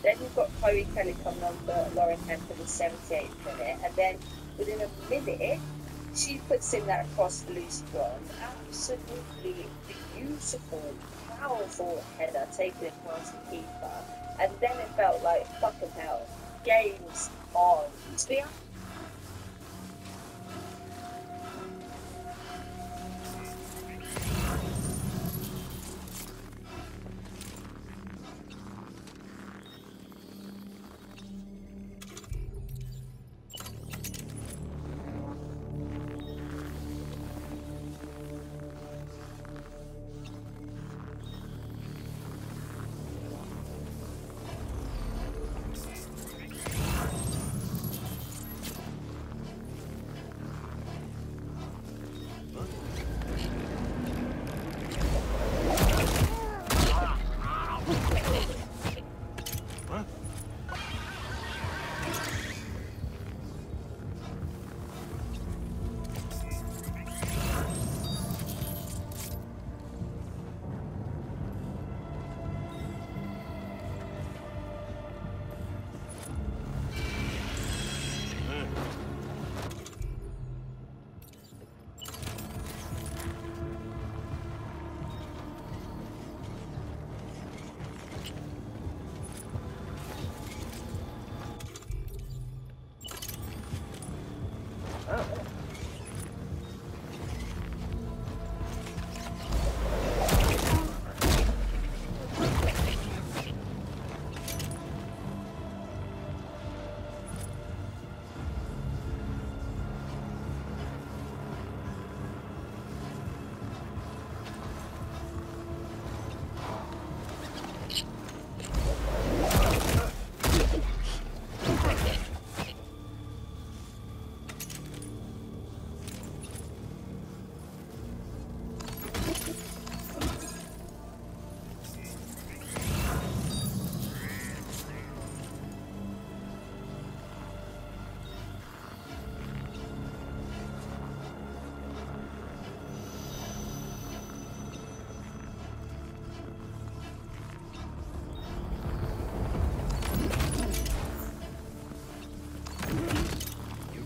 Then you've got Chloe Kelly coming on for Lauren Kemp in the 78th minute, and then within a minute, she puts in that cross loose one. Absolutely beautiful, powerful header taken it past the keeper. And then it felt like fucking hell. Game's on. To be honest,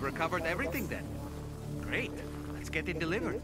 Recovered everything then. Great. Let's get it delivered.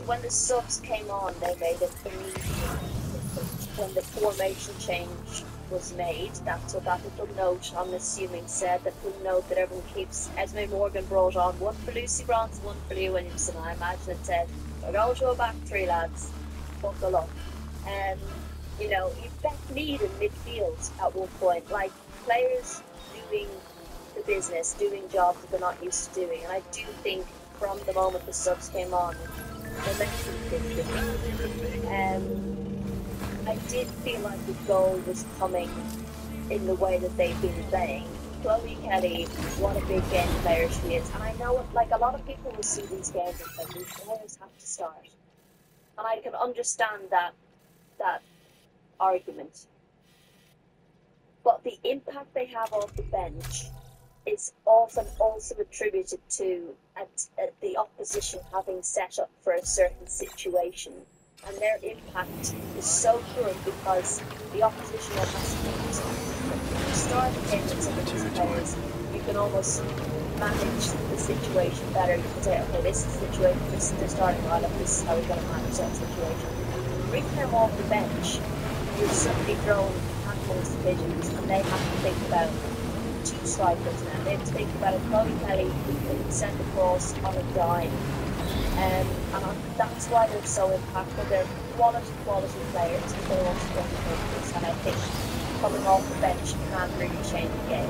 when the subs came on, they made a when the formation change was made, that's what that little note, I'm assuming, said. That little note that everyone keeps. Esme Morgan brought on one for Lucy Bronze, one for Leah Williamson. I imagine it said, we're going to a back three, lads. Buckle up. And, you know, you bet need in midfield at one point. Like, players doing the business, doing jobs that they're not used to doing. And I do think from the moment the subs came on, I did feel like the goal was coming in the way that they've been playing. Chloe Kelly, what a big game player she is. And I know, like, a lot of people will see these games and say, these players have to start. And I can understand that argument. But the impact they have off the bench is often also attributed to the opposition having set up for a certain situation. And their impact is so good because the opposition has to start of the game with some of these players, you can almost manage the situation better. You can say, okay, this is the situation, this is the starting lineup, this is how we're going to manage that situation. Bring them off the bench, you're suddenly thrown at those divisions, and they have to think about two strikers now. They have to think about a Chloe Kelly who can send across on a dime. And that's why they're so impactful. They're quality players, but they're also strong players. And I think coming off the bench can really change the game.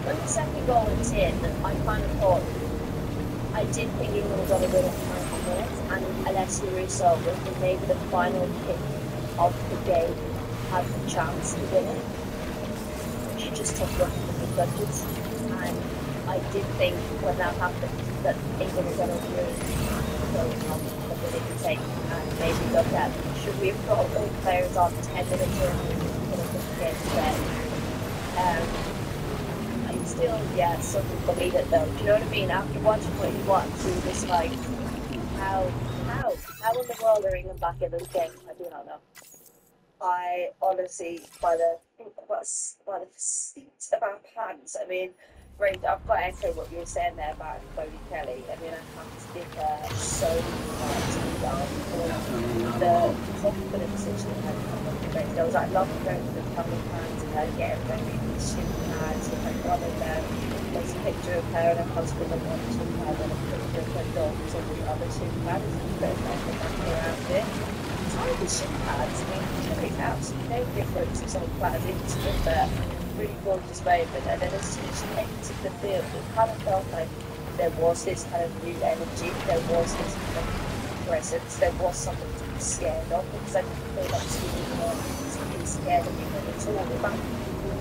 When the second goal went in, I kind of thought, I did think England was on a good minutes, and Alessia Russo with maybe the final kick of the game had the chance to win it. She just took one from the judges, and I did think when that happened that England were going to really go on what they didn't take, and maybe look at, should we have brought those players on 10 minutes early to put the game to bed? I still, something believe it though. Do you know what I mean? After watching what you watched, you were just like, how in the world are England back in this game? I do not know. I honestly, by the seat of our pants, I mean, right, I've got to echo what you were saying there about Chloe Kelly. I mean, I have to give her so much for the confidence that she had. There was like love going to the public fans and her getting ready with super pads with her brother there. There's a picture of her and her husband and one super pad and a picture of her dogs and the other super pads. There's nothing around it. The shin pads, I mean, holy cows, no difference to some pads into the really gorgeous moment. And then as soon as she entered the field, it kind of felt like there was this kind of new energy, there was this kind of presence, there was something to be scared of, because I didn't feel like Sweden was being scared of England at all. In fact,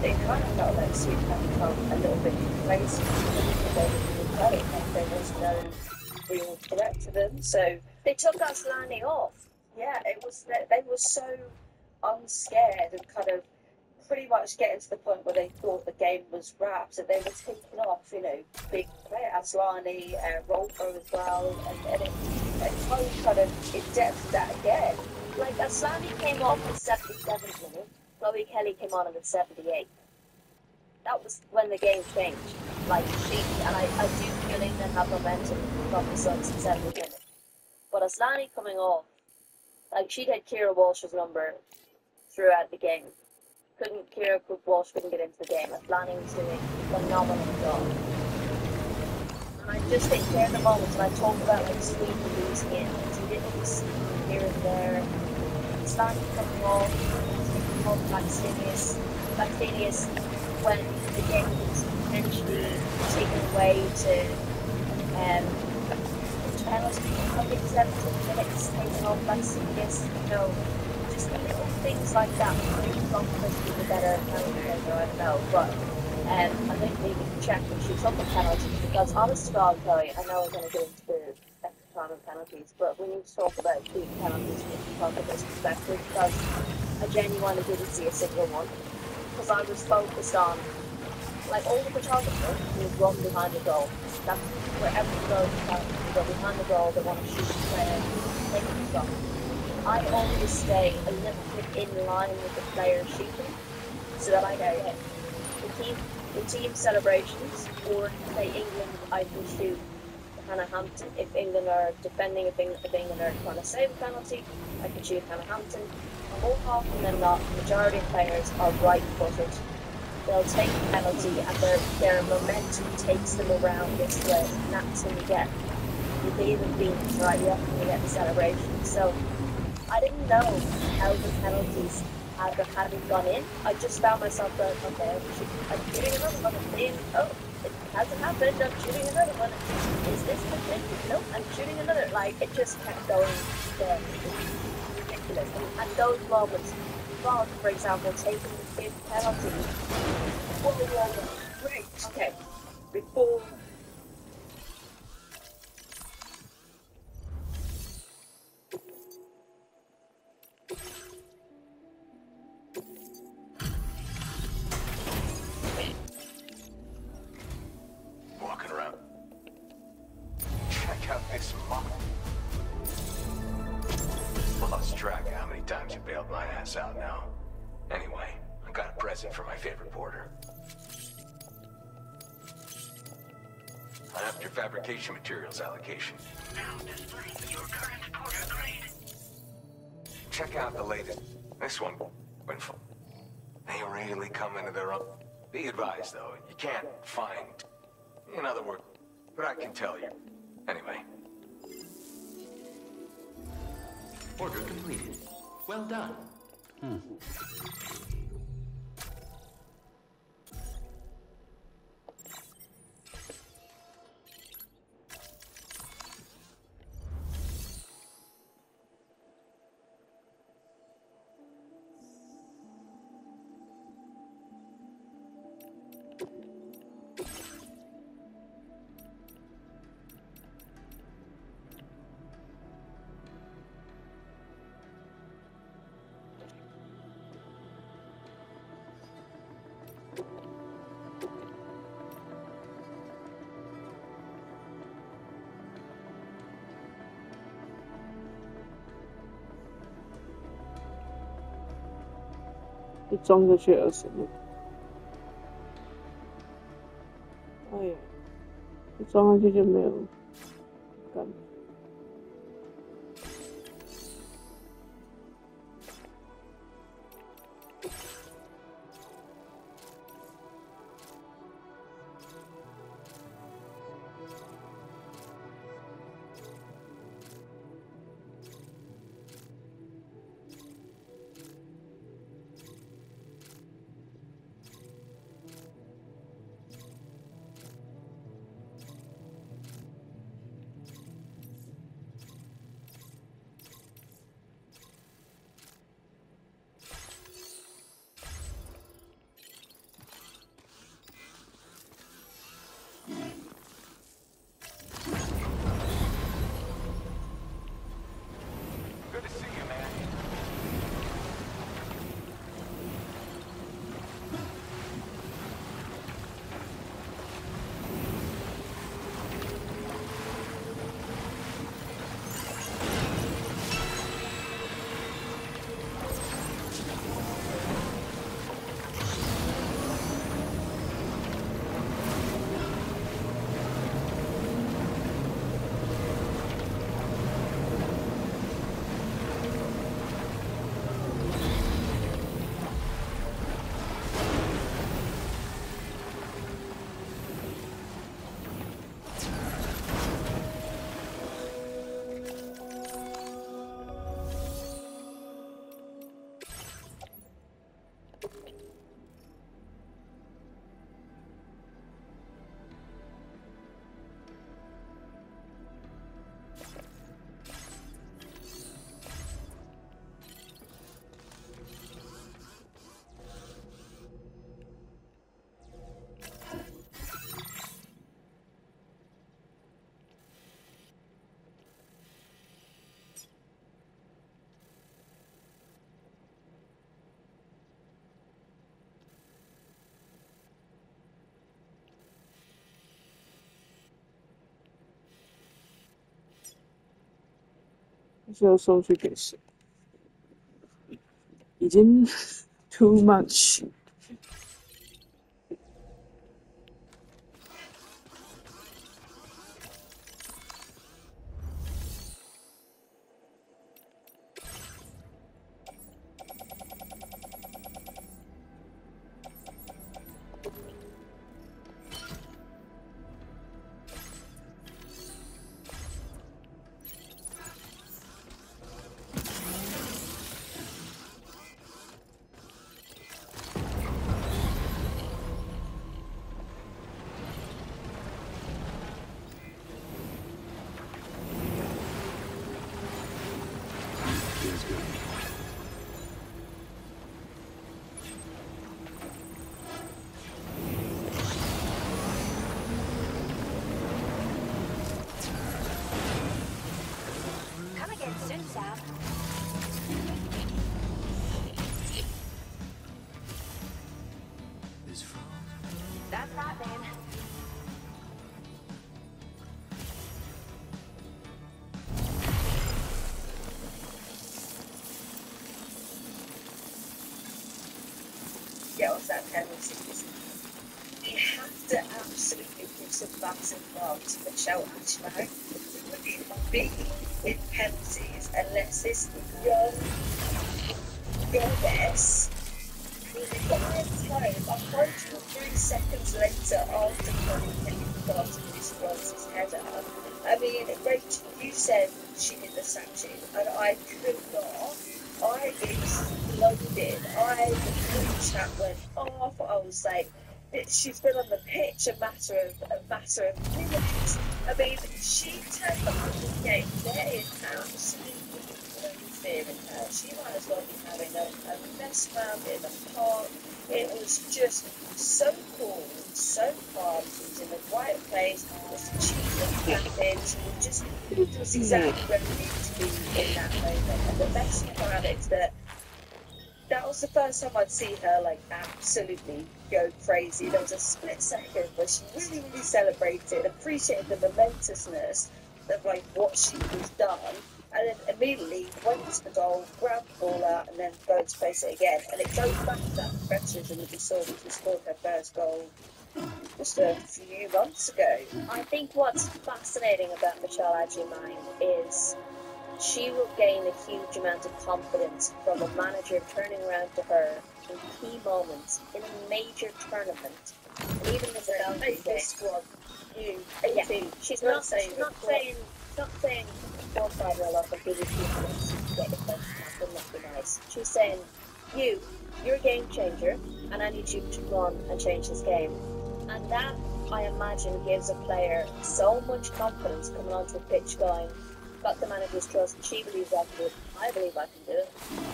it kind of felt like Sweden had become a little bit crazy because there was no real threat to them. So they took Aslani off. Yeah, it was that they were so unscared and kind of pretty much getting to the point where they thought the game was wrapped, that they were taking off, big player Aslani, Rolfer as well, and it kind of in depth that again. Like Aslani came on in the 77th minute, Chloe Kelly came on in the 78th. That was when the game changed, like completely, and I do feel England have momentum from the 77th minute. But Aslani coming off, like she'd had Kira Walsh's number throughout the game. Walsh couldn't get into the game. Aslani was doing a phenomenal job. And I just think there are the moments when I talk about like Sweden losing it, it's little here and there. Aslani coming off, taking off Maxinius when the game was potentially taken away to penalty, I think 17 minutes taken off Maxinius, just little things like that. Maybe Conference would be better penalty taker, I don't know, but I think we can check when she took a penalty, because honest to God, Chloe, I know we're going to get into the extra time of penalties, but we need to talk about the penalties from this perspective, because I genuinely didn't see a single one, because I was focused on, like, all the photographers would run behind the goal. That's wherever the goal is, go behind the goal, they want to shoot the player, take the shot. I always stay a little bit in line with the player shooting, so that I know the team celebrations, or say England, I can shoot Hannah Hampton. If England are defending, if England are trying to save a penalty, I can shoot Hannah Hampton. More often than not, the majority of players are right-footed. They'll take a penalty and their momentum takes them around this way, and that's when you get the even beats, right? You often get the celebration. So I didn't know how the penalties hadn't gone in. I just found myself going, okay, I'm shooting another one, it hasn't happened, I'm shooting another one. Is this the thing? Nope, I'm shooting another. Like, it just kept going there. Ridiculous. And those moments, for example, taking the fifth penalty. Whoa, great. Okay, before. Walking around. I can't make some money. Lost track of how many times you bailed my ass out now. Anyway, I got a present. present for my favorite porter. After fabrication materials allocation. Now displaying your current porter grade. Check out the latest. This one, Winful. They really come into their own. Be advised, though, you can't find. In other words, but I can tell you. Anyway. Order completed. Well done.就装着去26。哎呀，一装上去就没有感觉。Good to see you, man.需要收据给谁？已经 too much。Come again soon, Sam. That's that then. Yeah, what's that? penalties, we have to absolutely give some massive love to Michelle Ashman. We wouldn't even be in penalties unless this young goddess, the entire time, 103 seconds later after Chloe started this Ross's header. I mean, Rachel, you said she did the statue, and I could not. I exploded. The group chat went off. I was like, she's been on the pitch a matter of minutes. I mean, she turned up in the game. There is absolutely no fear in her. She might as well be having a mess around in the park. It was just so cool, so calm. She was in the right place. It was cheap and happy. It was exactly where we needed to be in that moment. And the best thing about it is that was the first time I'd see her like absolutely go crazy. There was a split second where she really, really celebrated, appreciated the momentousness of like what she was done, and then immediately went to the goal, grabbed the ball out, and then go to place it again. And it goes back to that progression that we saw when she scored her first goal just a few months ago. I think what's fascinating about Michelle Adjumine is she will gain a huge amount of confidence from a manager turning around to her in key moments in a major tournament. And even as a Belgian game. Squad, you, Yeah, 18, she's not saying 4-5 off and give you confidence to get it done. That would not be nice. She's saying, you're a game changer, and I need you to run and change this game. And that, I imagine, gives a player so much confidence coming onto a pitch going, got the manager's trust, she believes I can do it, I believe I can do it,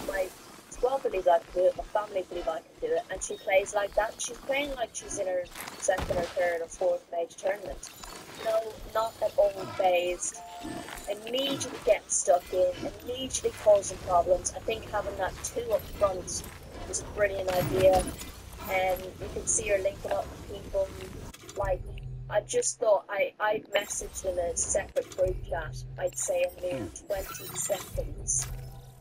my squad believes I can do it, my family believe I can do it, and she plays like that. She's playing like she's in her second or third or fourth major tournament. No, not at all phased, immediately getting stuck in, immediately causing problems. I think having that 2 up front was a brilliant idea, and you can see her linking up with people. Like, I just thought I'd messaged in a separate group chat, I'd say a mere 20 seconds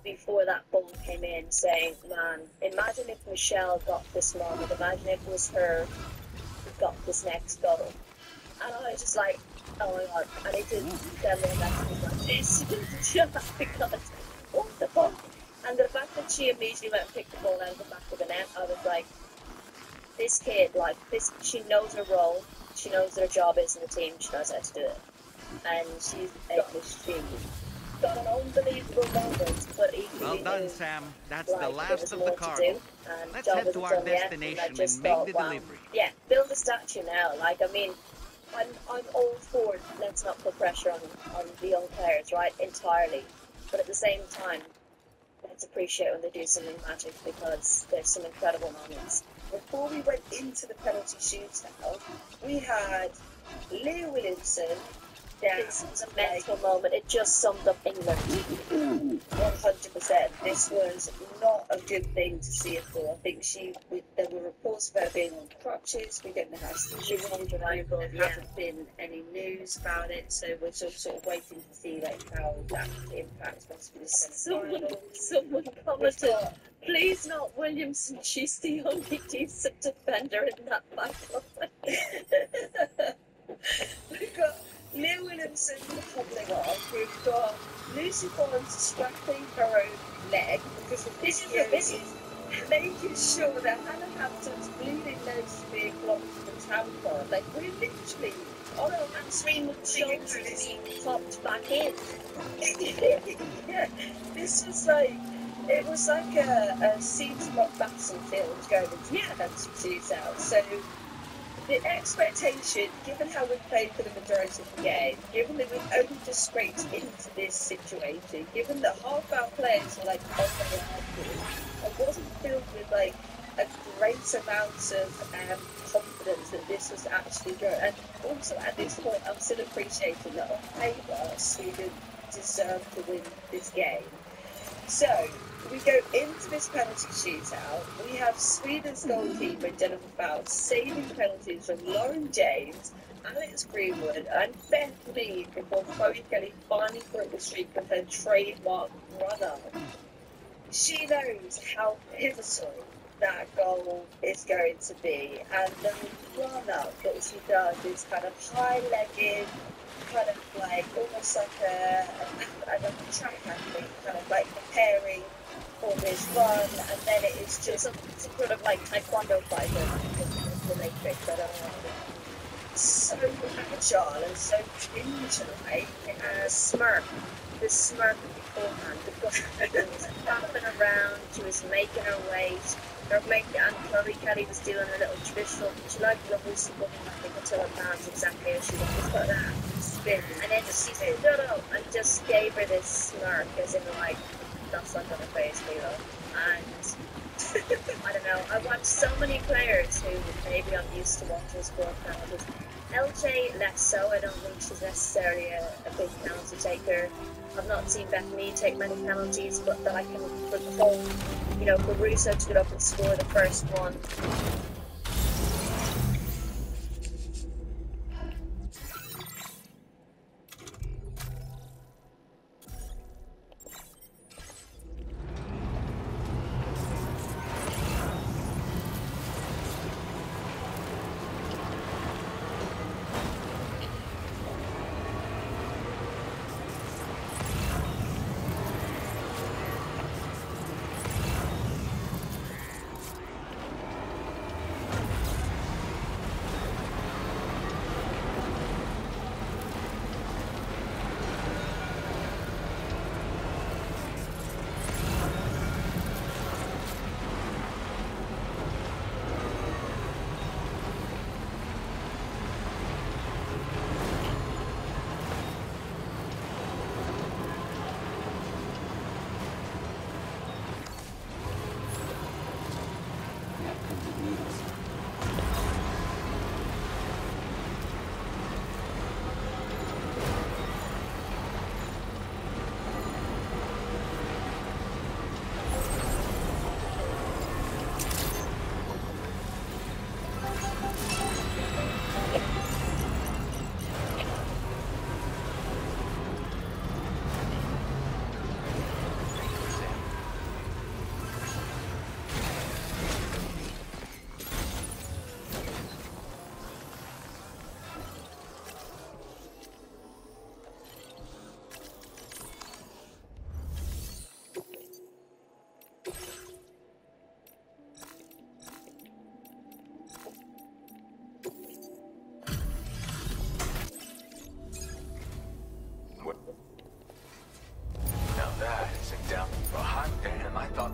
before that ball came in, saying, man, imagine if Michelle got this moment, imagine if it was her who got this next goal. And I was just like, oh my god, and it didn't tell me messages like this, just because, what the fuck? And the fact that she immediately went and picked the ball out of the back of the net, I was like, this kid, like, this, she knows her role, she knows what her job is in the team, she knows how to do it. And she's got an unbelievable moment, but equally Well done, Sam. That's the last there of was the more car. to do, and Let's job head to isn't our done yet, destination and I just and make thought, the wow, delivery. yeah, build a statue now. Like, I mean, I'm all for let's not put pressure on the young players, right? Entirely, but at the same time, let's appreciate when they do something magic, because there's some incredible moments. Before we went into the penalty shootout, we had Leah Williamson. This was a mental moment. It just summed up England. 100%. This was not a good thing to see at all. I think there were reports of her being on crutches. We don't know how she was undeniable. There hasn't been any news about it, so we're just sort of waiting to see like how that impacts possibly. Someone commented, please not Williamson. She's the only decent defender in that back line. We've got Leah Williamson hobbling off. We've got Lucy Barnes strapping her own leg because of this is making sure that Hannah Hampton's bleeding nose is being blocked from the tampon. Like, we're literally on our shoulders being popped back in. yeah, this was like, it was like a scene from a battlefield going into penalty shootout. So the expectation, given how we played for the majority of the game, given that we've only just scraped into this situation, given that half our players were like on their own, I wasn't filled with like a great amount of confidence that this was actually good. And also at this point, I'm still appreciating that on paper, Sweden deserved to win this game. So we go into this penalty shootout. We have Sweden's goalkeeper Jennifer Fowles saving penalties from Lauren James, Alex Greenwood, and Beth Mead before Chloe Kelly finally broke the streak with her trademark run-up. She knows how pivotal that goal is going to be. And the run-up that she does is kind of high-legged, kind of like almost like a track athlete, kind of like preparing for this run, and then it is just some sort of like taekwondo fighter in the Matrix. I don't know. So agile and so cringe-like, and the smirk beforehand, because she was bumping around, she was making her way, and Chloe Kelly was doing a little traditional, she liked the whole spinning, I think, until her hands exactly as she wanted, but that spin, and then she stood up and just gave her this smirk, as in like, that's not gonna face me though, and I don't know, I watched so many players who maybe I'm used to watching sport penalties. LJ less so, I don't think she's necessarily a big penalty taker. I've not seen Bethany take many penalties, but that I can recall, you know, Caruso to get up and score the first one.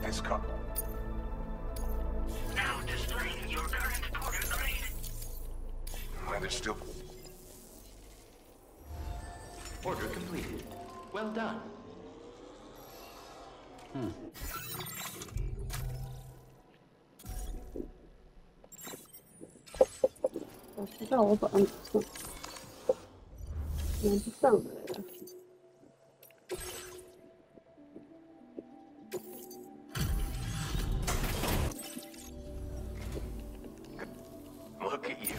This car. Now displaying your current quarter grade. Well, there's still... Order completed. Well done.我知道我把按错，连不上来了。Look at you,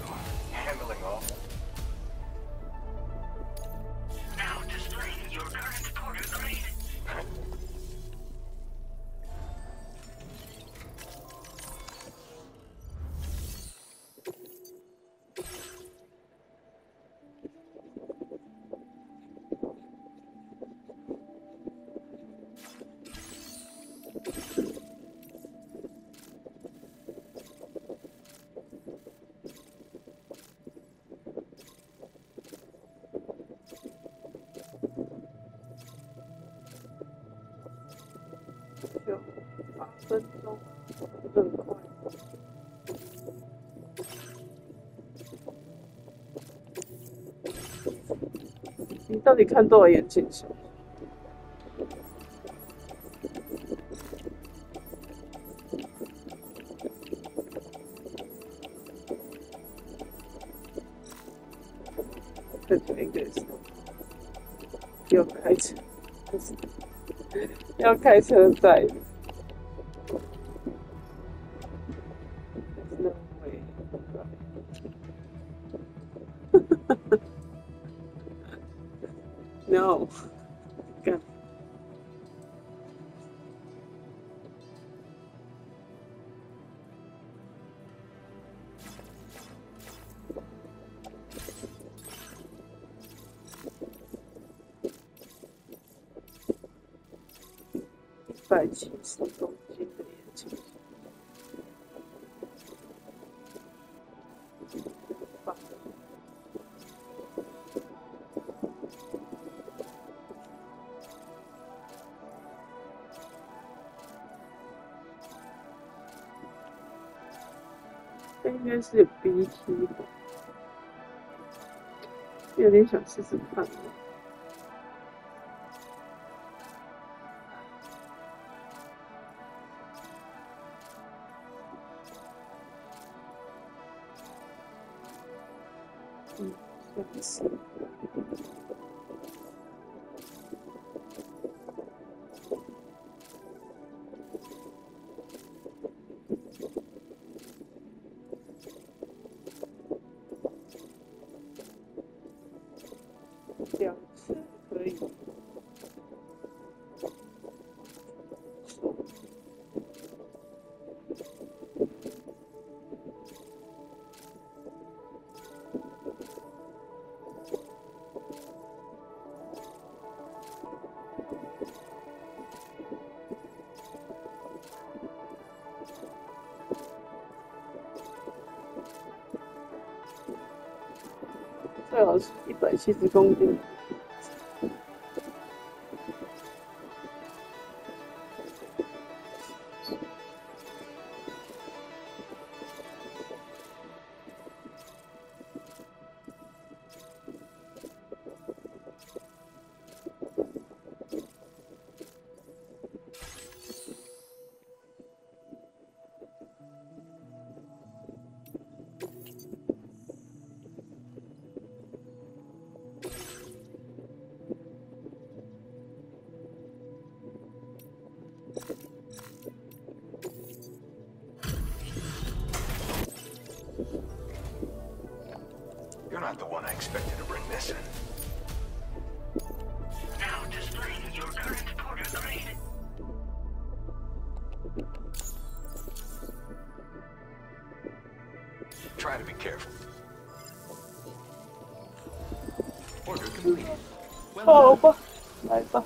handling all... Now displaying your current quarter grade.就8分钟，很快。你到底看多少眼镜蛇？这就应该是要开车，要开车载。No way. No. God. 170公斤的眼睛。棒。这应该是有 BT 吧，有点想试试看。这样子。2次可以。最好是170公斤。You're not the one I expected to bring this in. Now displaying your current quarter grade. Try to be careful. Order completed. Well 好 done. 吧，来吧。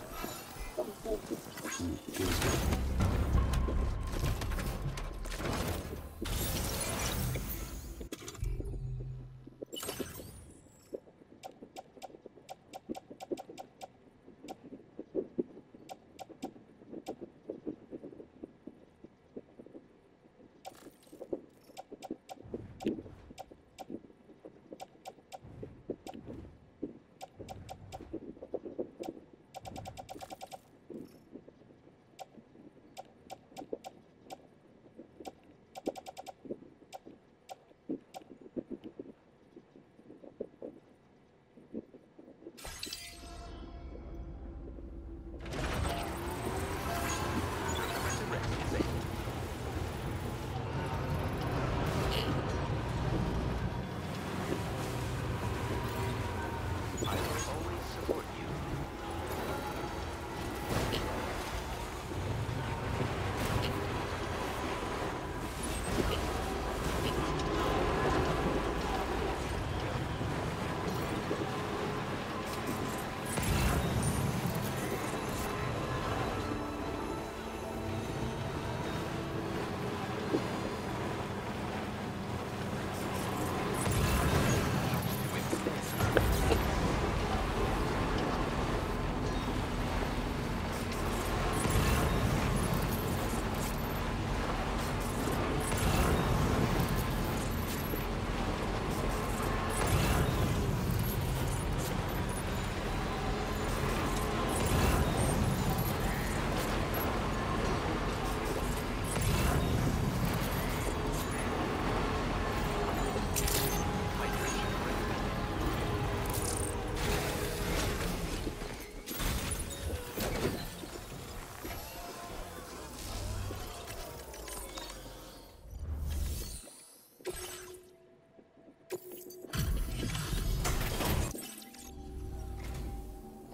I will always support you.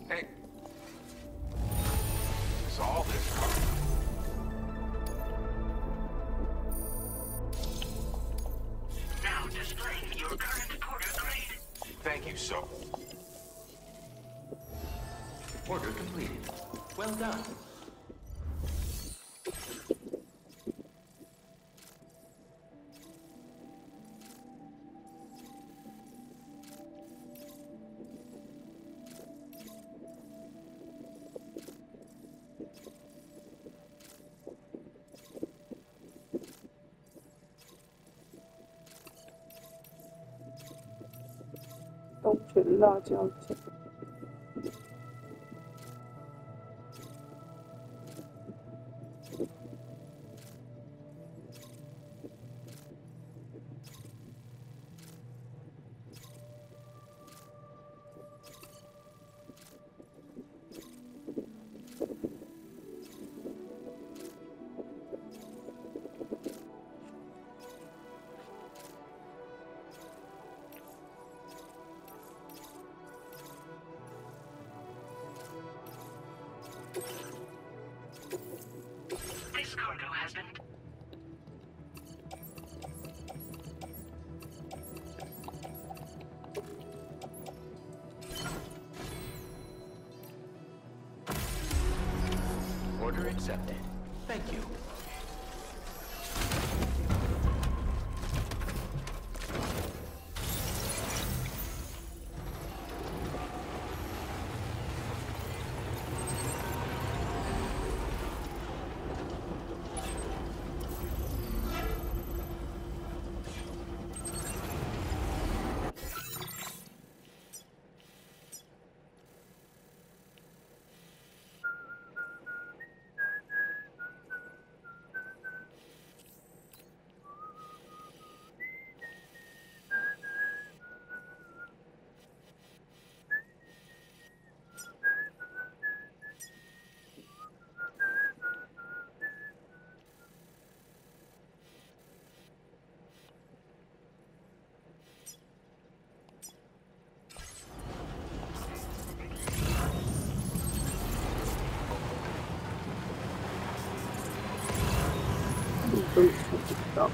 Hey. Is all this car? Now displaying your current quarter grade. Thank you, so. Order completed. Well done. 东泉辣椒酱。This cargo has been... Order accepted. Thank you.不知道。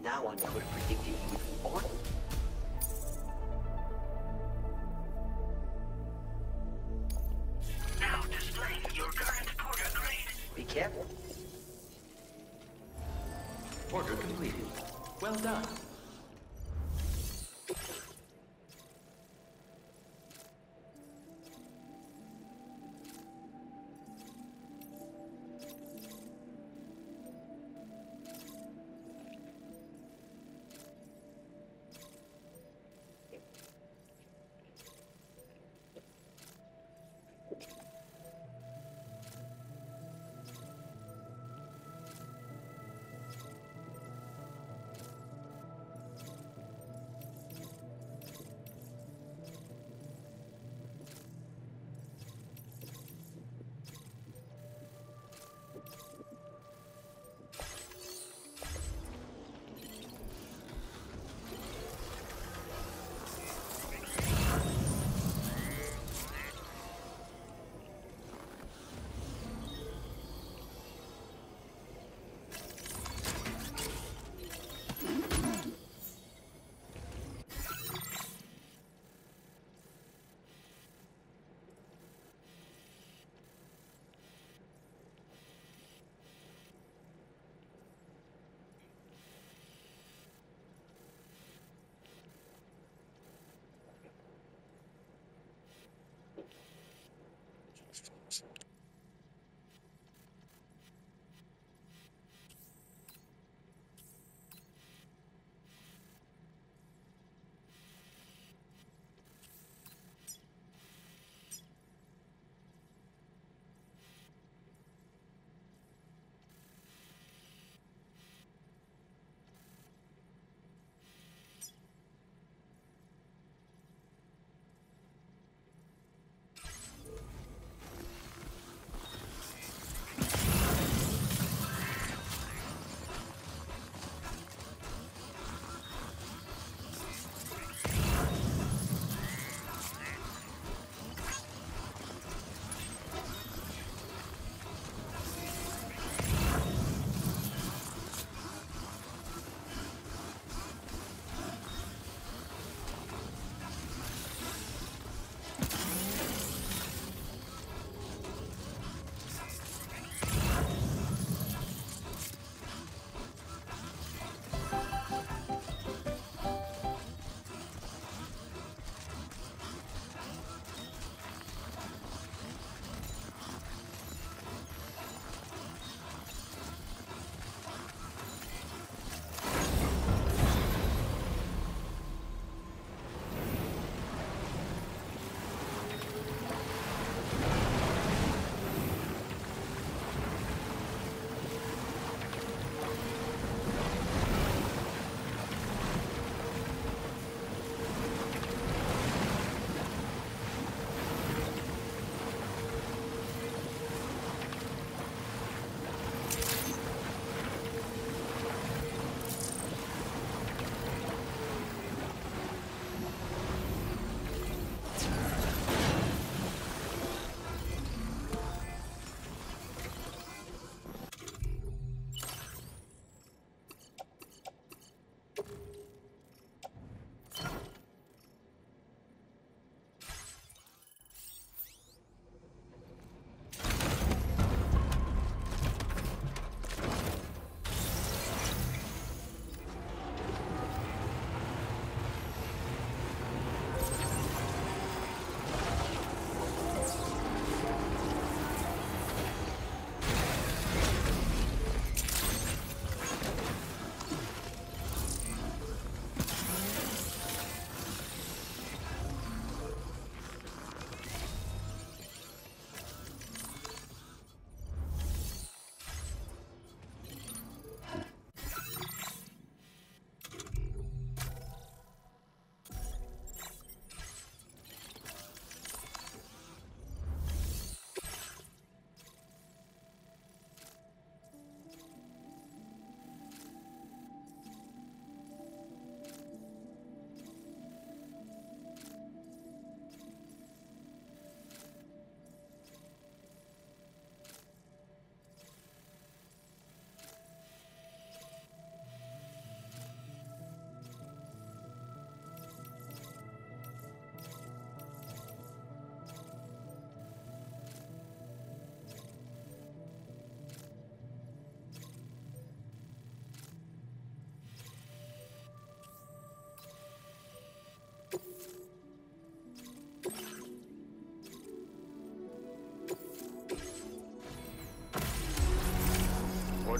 Now one could have predicted you would be on. Now displaying your current quarter grade. Be careful. Order completed. Well done.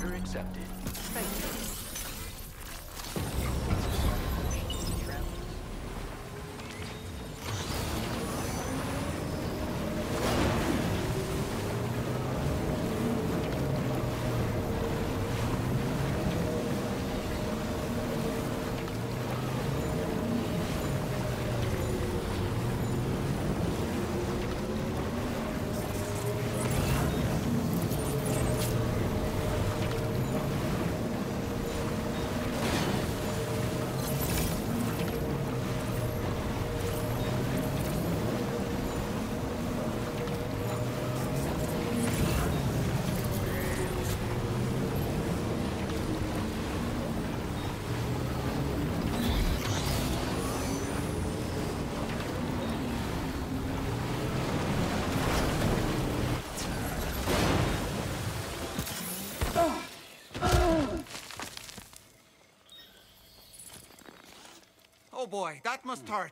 Order accepted. Thank you. Oh boy, that must hurt.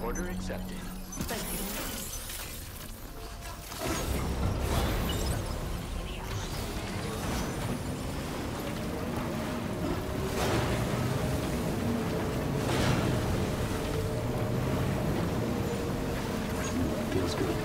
Order accepted. Thank you. Feels good.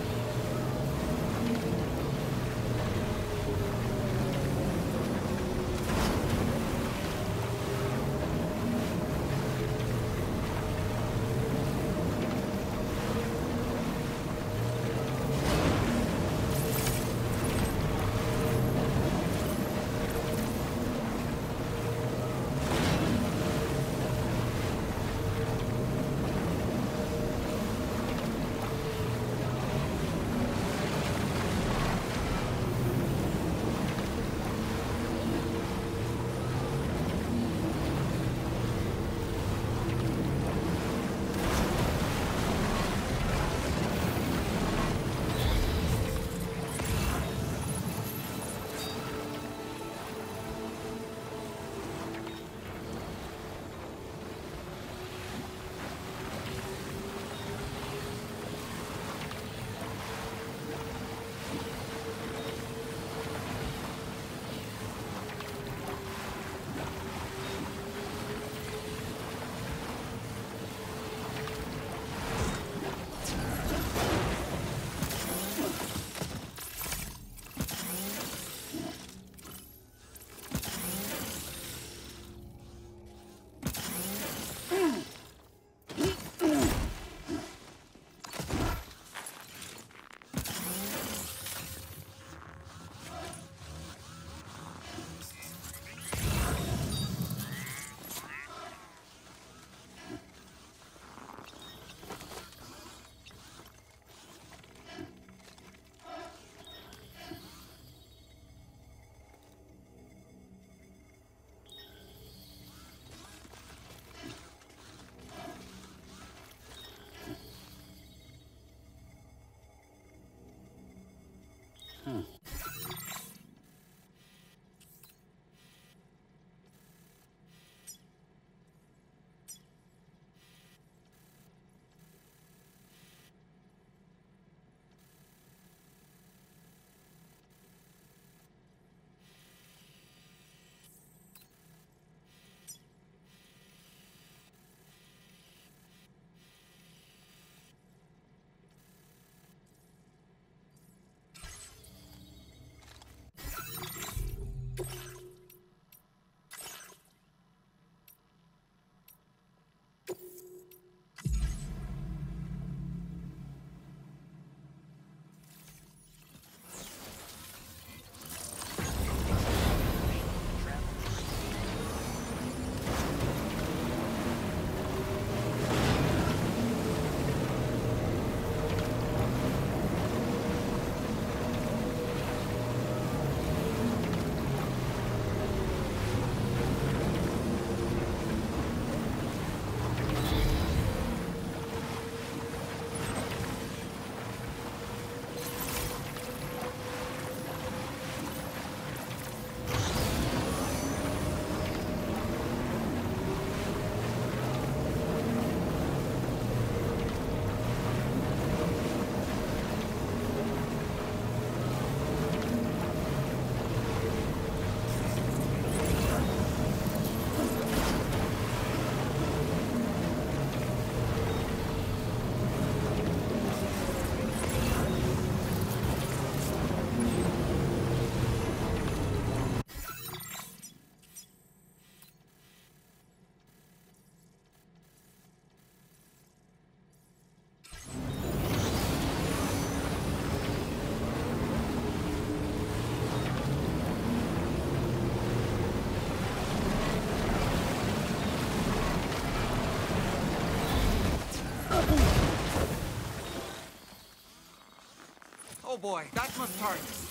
Oh boy, that must hurt.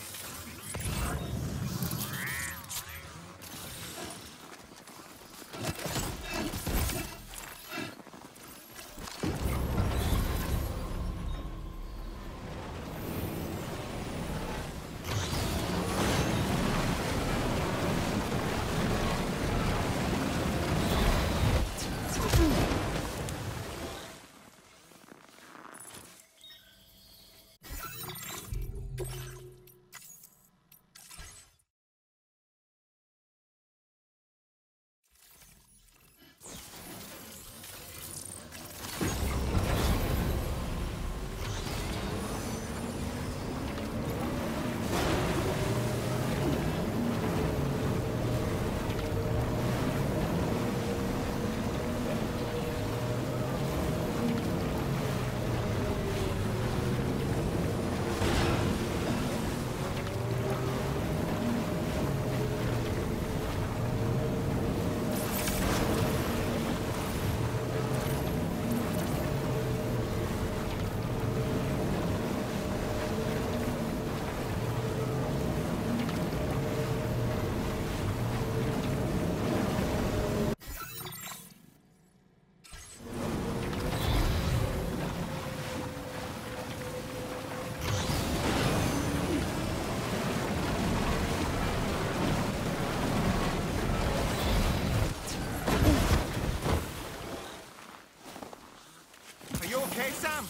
Okay, Sam?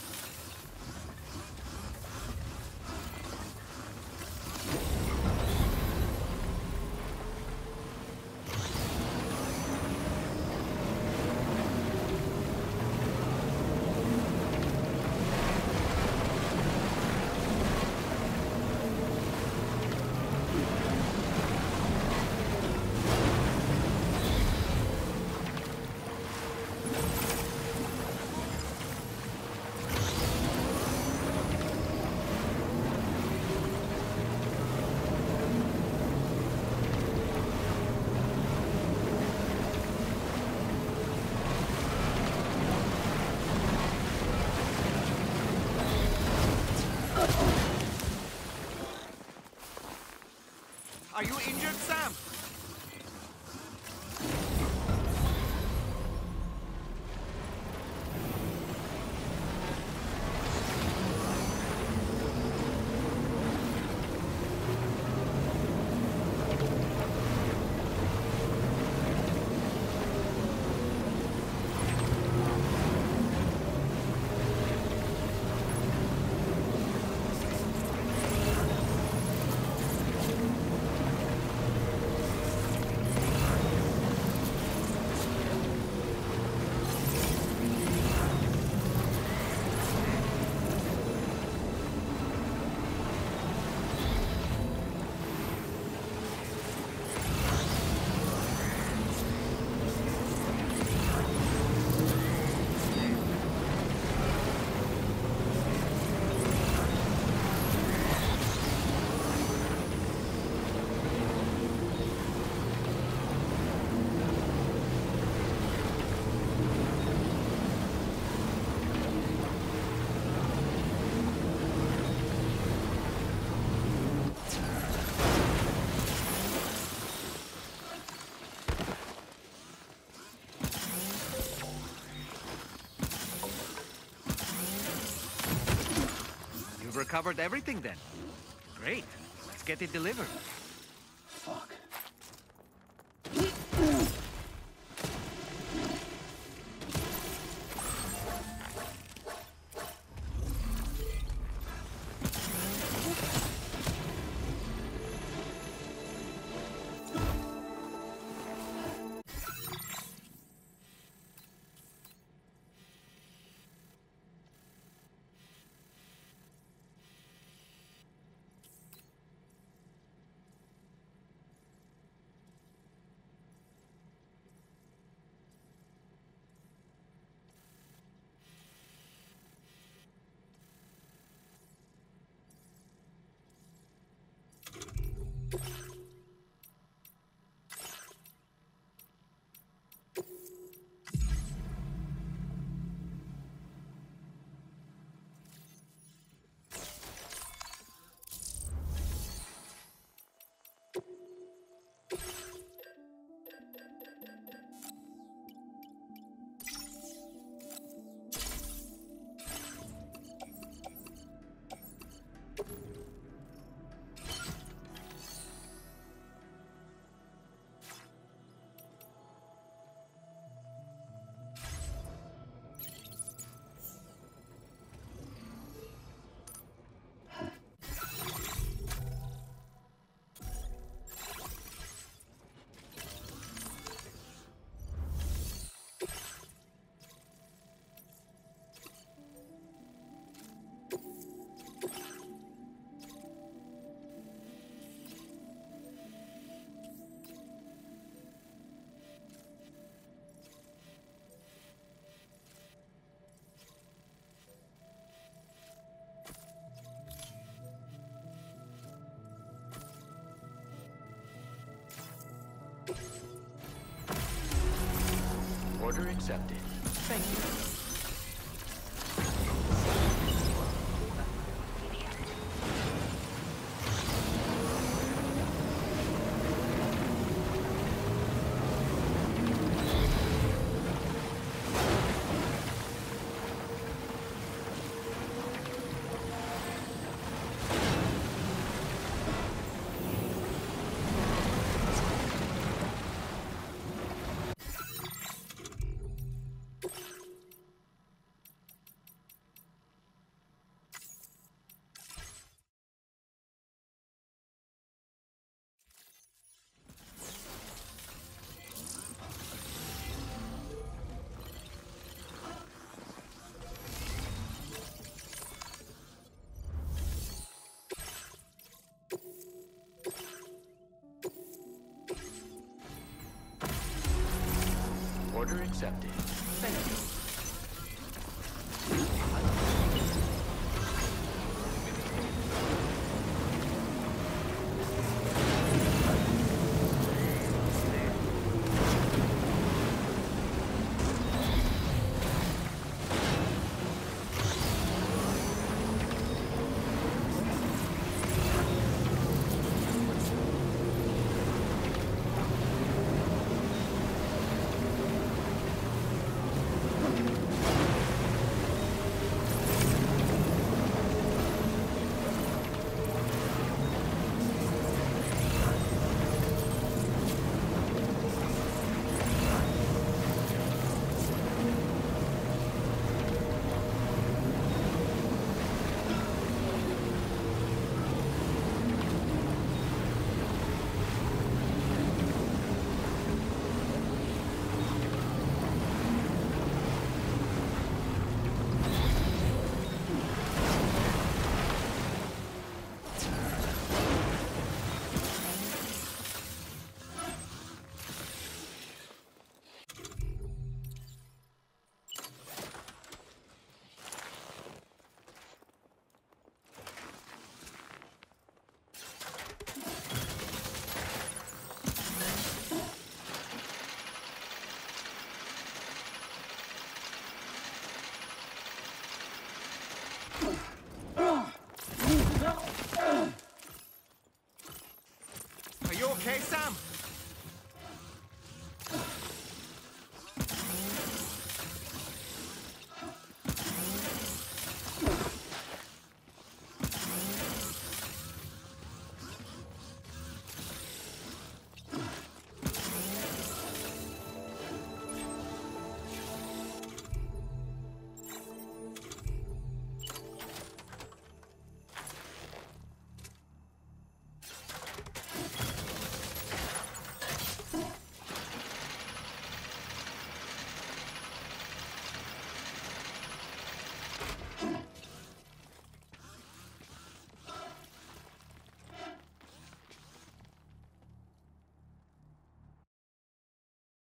Are you injured, Sam? You've recovered everything then. Great. Let's get it delivered. Fuck. Order accepted. Thank you. Order accepted.